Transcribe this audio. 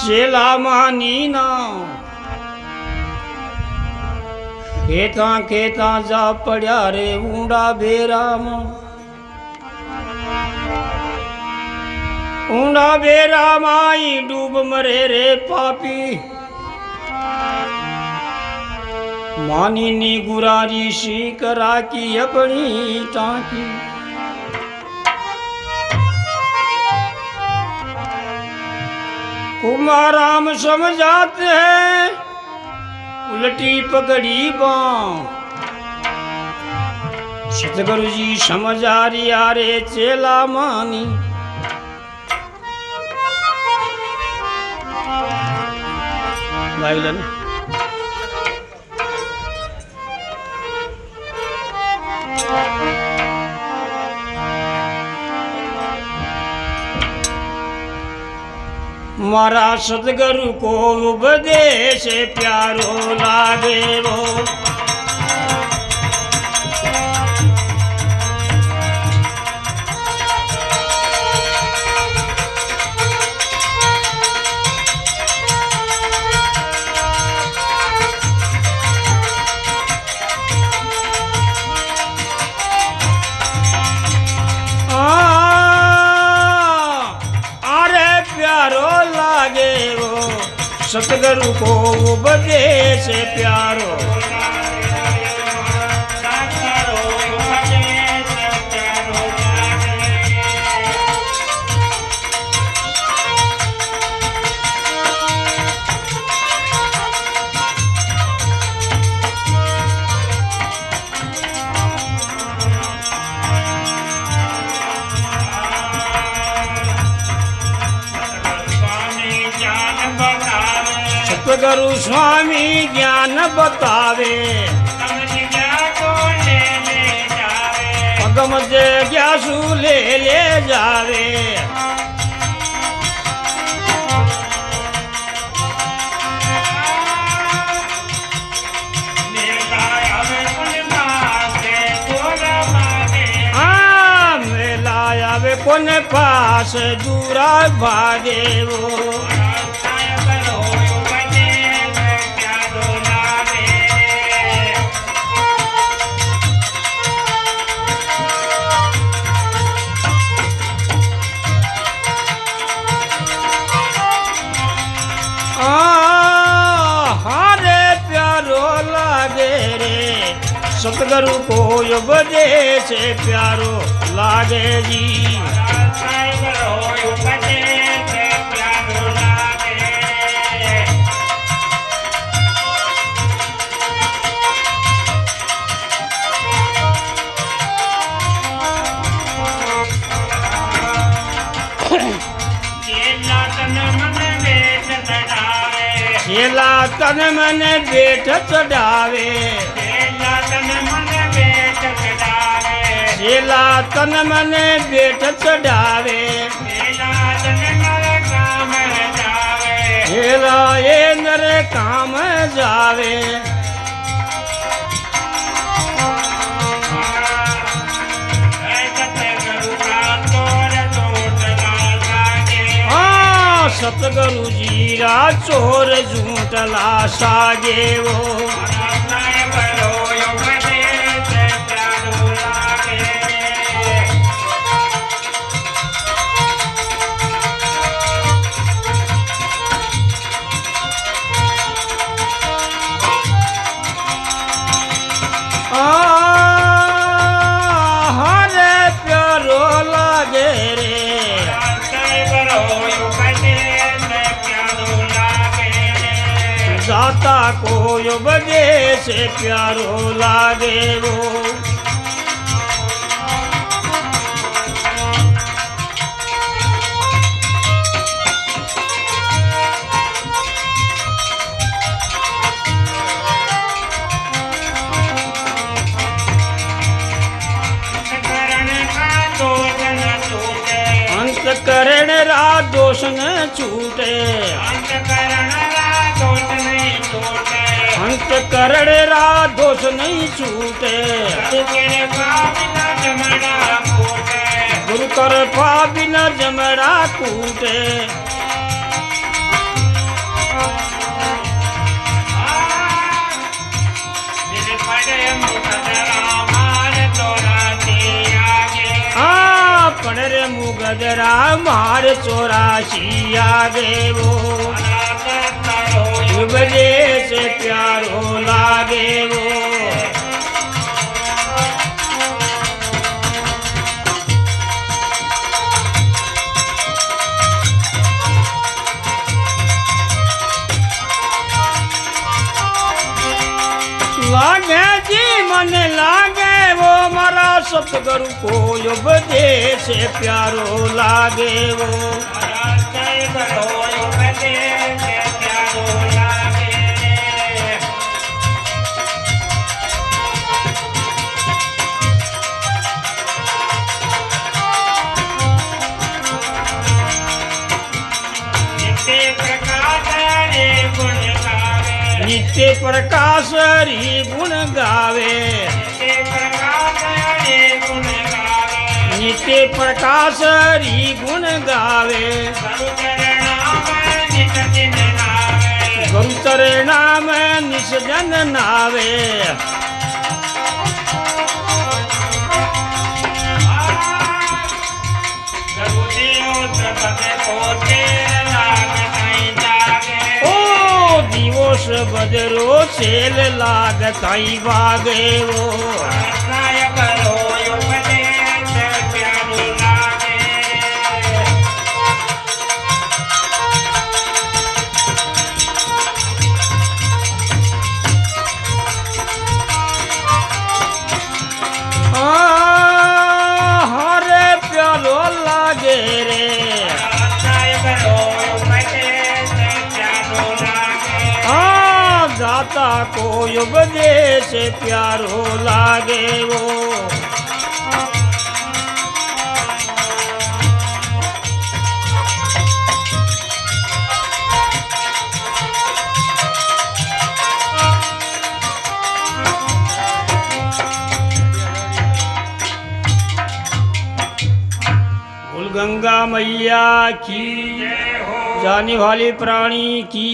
શેલા માની ના ખેતા ખેતા જા પડ્યા રે ઊંડા બેરામાં ઊંડા બેરામાં ઈ ડૂબ મરે રે પાપી માનીની ગુરારી શીક રાખી अपनी टाकी कुमाराम समझाते हैं उल्टी पकड़ी बाँ सतगुरु जी समझा रिया रे चेला मानी वाइलन मारा सतगुरु को उपदेश प्यारो लागे वो सतगुरु को उपदेश प्यारो सतगुरु स्वामी ज्ञान बतावे पगम जे ग्यासु ले जावे मेला आवे कोने पास दूरा भागे वो सतगुरु को उपदेश प्यारो लागे जी खेला तन मन बेट चढ़ावे खेला तन मन बेट चढ़ावे खेला ये नर काम जावे सतगुरु जी रा चोर झूठला सागे वो हरे प्यारो लागे रे दाता को उपदेश प्यारो लागे वो अंतकरण रा दोष न छूटे अंतकरण रा दोष नहीं छूटे गुरु कर बिना जमड़ा कूटे પણ રે મુગદરા માર 84 આગે વો યુગ જૈસે પ્યારો લાગે વો लागे जी मन लागे वो मारा सतगुरु को उपदेश प्यारो लागे वो नित्य प्रकाश री गुण गावे नित्य प्रकाश री गुण गावे गुरुतर नाम निष्जन नावे दिवस बजरो सेल लाग ताई वागे वो हरे प्यालो लागे रे दाता को उपदेश प्यारो लागे वो बोल गंगा मैया की जाने वाली प्राणी की